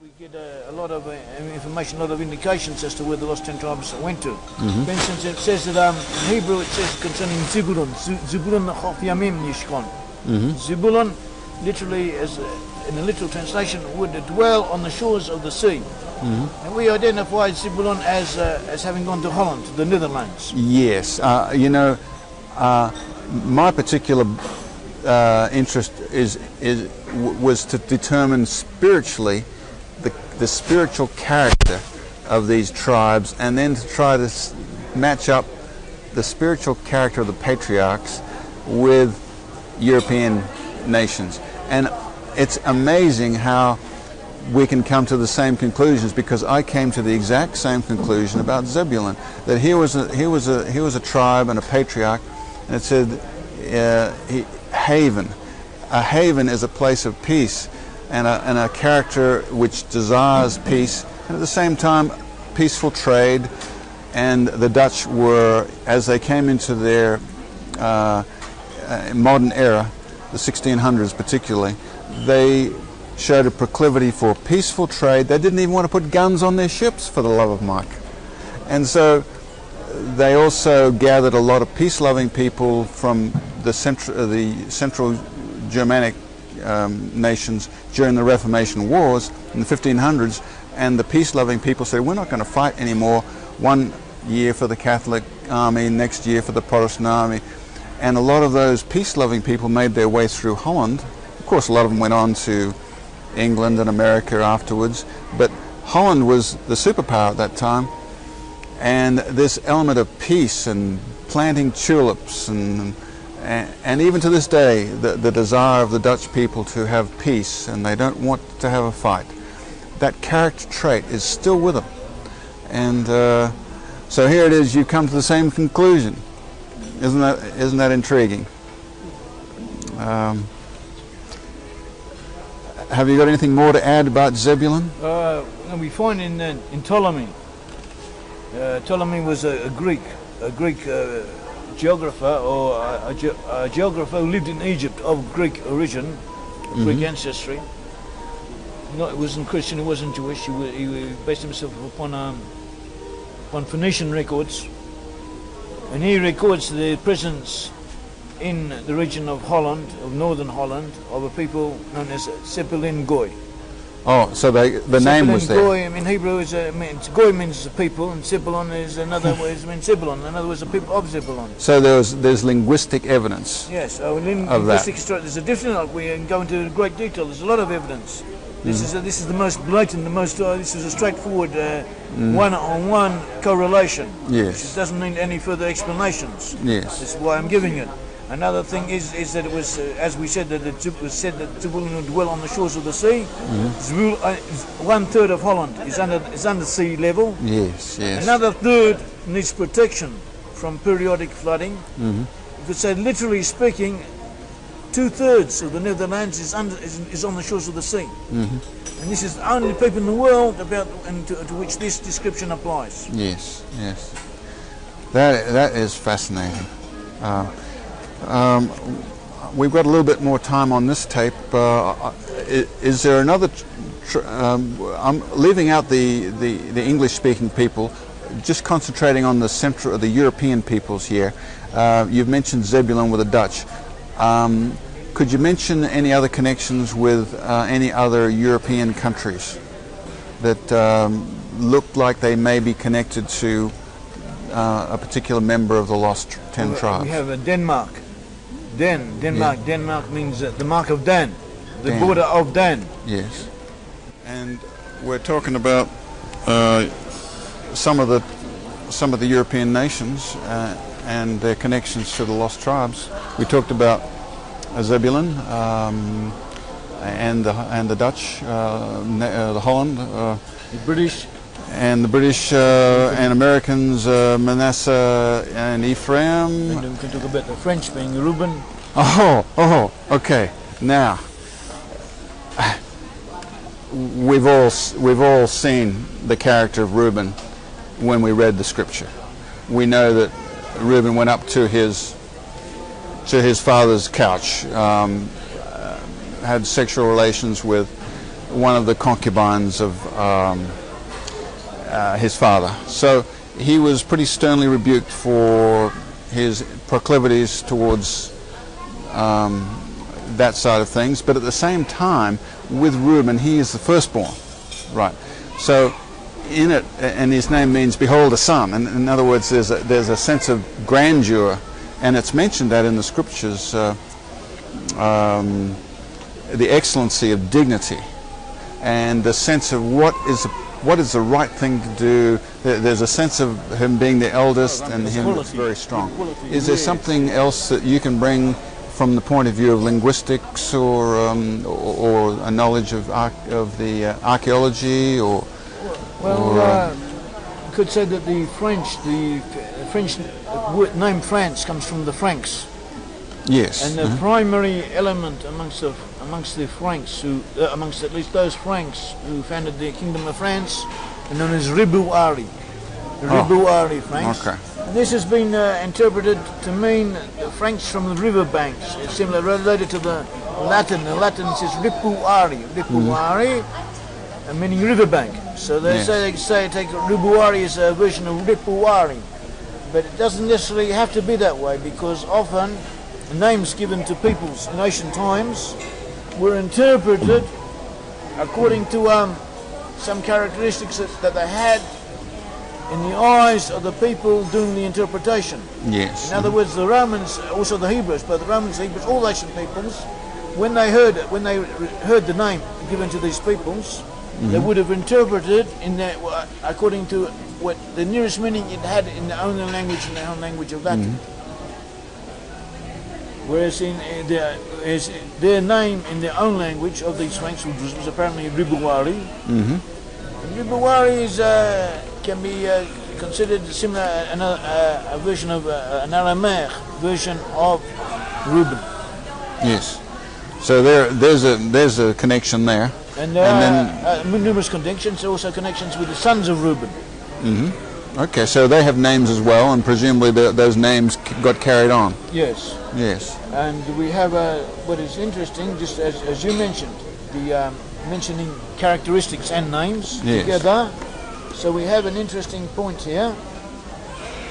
We get a lot of information, a lot of indications as to where the lost 10 tribes went to. For instance, it says that in Hebrew it says concerning Zebulun, Zebulun Chof Yamim Yishkon. Zebulun, literally, as in a literal translation, would dwell on the shores of the sea. And we identify Zebulun as having gone to Holland, the Netherlands. Yes, you know, my particular interest was to determine spiritually the spiritual character of these tribes, and then to try to match up the spiritual character of the patriarchs with European nations. And it's amazing how we can come to the same conclusions, because I came to the exact same conclusion about Zebulun, that he was a tribe and a patriarch, and it said haven. A haven is a place of peace, and a character which desires peace, and at the same time peaceful trade. And the Dutch were, as they came into their modern era, the 1600s particularly, they showed a proclivity for peaceful trade. They didn't even want to put guns on their ships, for the love of Mike. And so they also gathered a lot of peace-loving people from the central Germanic nations during the Reformation Wars in the 1500s, and the peace-loving people said, we're not going to fight anymore. One year for the Catholic army, next year for the Protestant army. And a lot of those peace-loving people made their way through Holland. Of course, a lot of them went on to England and America afterwards, but Holland was the superpower at that time, and this element of peace and planting tulips and even to this day the desire of the Dutch people to have peace, and they don't want to have a fight. That character trait is still with them, and so here it is, you come to the same conclusion. Isn't that intriguing? Have you got anything more to add about Zebulun? We find in Ptolemy. Ptolemy was a Greek geographer, or a geographer who lived in Egypt of Greek origin, Greek ancestry. No, it wasn't Christian, it wasn't Jewish. He based himself upon Phoenician records, and he records the presence in the region of Holland, of northern Holland, of a people known as Zebulun Goy. Oh, so the name was there. Goy, in Hebrew, Goy means people, and Zebulun is another word, means Zebulun. In other words, the people of Zebulun. So there's linguistic evidence. Yes, linguistic. There's a different. We can go into great detail. There's a lot of evidence. This is the most blatant, this is a straightforward one-on-one correlation. Yes. Which doesn't need any further explanations. Yes. That's why I'm giving it. Another thing is that it was, as we said, that it was said that Zebulun would dwell on the shores of the sea. 1/3 of Holland is under sea level. Yes, yes. Another third needs protection from periodic flooding. You could say, literally speaking, 2/3 of the Netherlands is on the shores of the sea. And this is the only people in the world to which this description applies. Yes, yes. That is fascinating. We've got a little bit more time on this tape. Is there another? I'm leaving out the English-speaking people, just concentrating on the European peoples here. You've mentioned Zebulun with the Dutch. Could you mention any other connections with any other European countries that look like they may be connected to a particular member of the lost 10 tribes? We have Denmark. Denmark. Yeah. Denmark means the mark of Dan, the border of Dan. Yes. And we're talking about some of the European nations and their connections to the lost tribes. We talked about Zebulun and the Dutch, the Holland, the British. And the British and Americans, Manasseh and Ephraim. And we can talk about the French being Reuben. Oh, okay. Now, we've all seen the character of Reuben when we read the scripture. We know that Reuben went up to his father's couch, had sexual relations with one of the concubines of his father. So he was pretty sternly rebuked for his proclivities towards that side of things, but at the same time, with Reuben, he is the firstborn, right? So in it, and his name means "behold a son," and in other words, there's a sense of grandeur, and it's mentioned that in the scriptures, the excellency of dignity, and the sense of what is the right thing to do. There's a sense of him being the eldest, and him that's very strong. Is there something else that you can bring from the point of view of linguistics, or a knowledge of the archaeology, or? Well, you could say that the French name France comes from the Franks. Yes. And the primary element amongst the Franks, amongst at least those Franks who founded the Kingdom of France, are known as Ribuari. Ribuari Franks. Okay. And this has been interpreted to mean the Franks from the river banks. It's similar, related to the Latin. The Latin says Ribuari. Ribuari, meaning riverbank. So they say take Ribuari as a version of Ripuari. But it doesn't necessarily have to be that way, because often names given to peoples in ancient times were interpreted according to some characteristics that they had in the eyes of the people doing the interpretation. Yes. In other words, the Romans, also the Hebrews, but the Romans, the Hebrews, all ancient peoples, when they heard the name given to these peoples, they would have interpreted in their, according to what the nearest meaning it had in their own language, in their own language of Latin. Whereas their name in their own language of these Franks was apparently Ribuari. Ribuari can be considered similar, a version of an Aramaic version of Reuben. Yes. So there's a connection there. And then numerous connections, also connections with the sons of Reuben. Okay, so they have names as well, and presumably those names got carried on. Yes. Yes. And we have what is interesting, just as you mentioned, the mentioning characteristics and names together. So we have an interesting point here,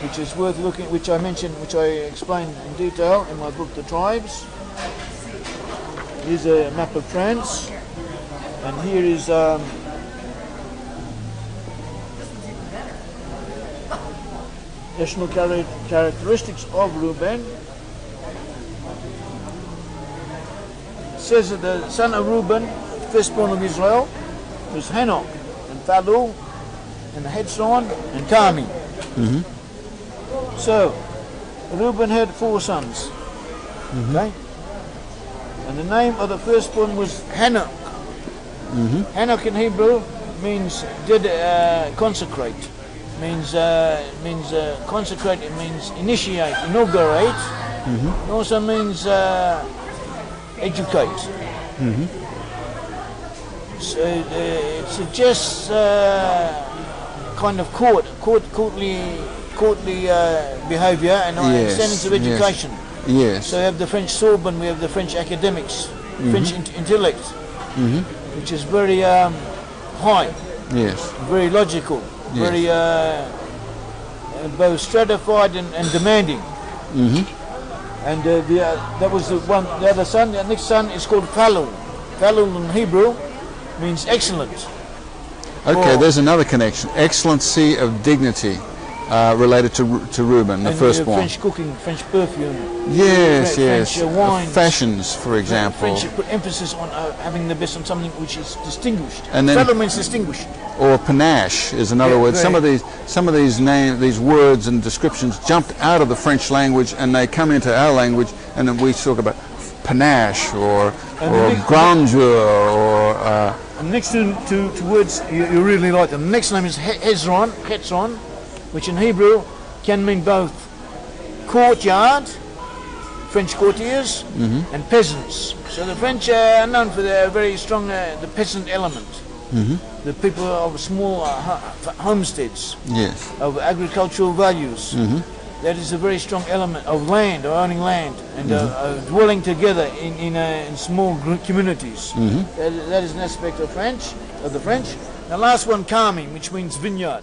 which is worth looking, which I explained in detail in my book, The Tribes. Here's a map of France, and here is national characteristics of Reuben. It says that the son of Reuben, firstborn of Israel, was Hanok and Phalu and Hezron and Carmi. So Reuben had 4 sons. Okay? And the name of the firstborn was Hanok. Hanok in Hebrew means consecrate. Means consecrate. It means initiate, inaugurate. It also means educate. So it suggests kind of courtly behaviour and standards of education. Yes. So we have the French Sorbonne, we have the French academics, French intellect, which is very high, very logical, very both stratified and demanding. And that was the other son. The next son is called Phalu. Phalu in Hebrew means excellent. Okay, there's another connection. Excellency of dignity related to Reuben, the firstborn. French cooking, French perfume. Yes, French wine. Fashions, for example. French put emphasis on having the best on something which is distinguished. And then, Phalu means distinguished. Or panache is another word. Some of these words and descriptions jumped out of the French language and they come into our language, and then we talk about panache or grandeur or. And next to words you really like them. The next name is Hezron, which in Hebrew can mean both courtyard, French courtiers, and peasants. So the French are known for their very strong the peasant element. The people of small homesteads, of agricultural values. That is a very strong element of land, or owning land, and dwelling together in small communities. That is an aspect of the French. The last one, calming, which means vineyard.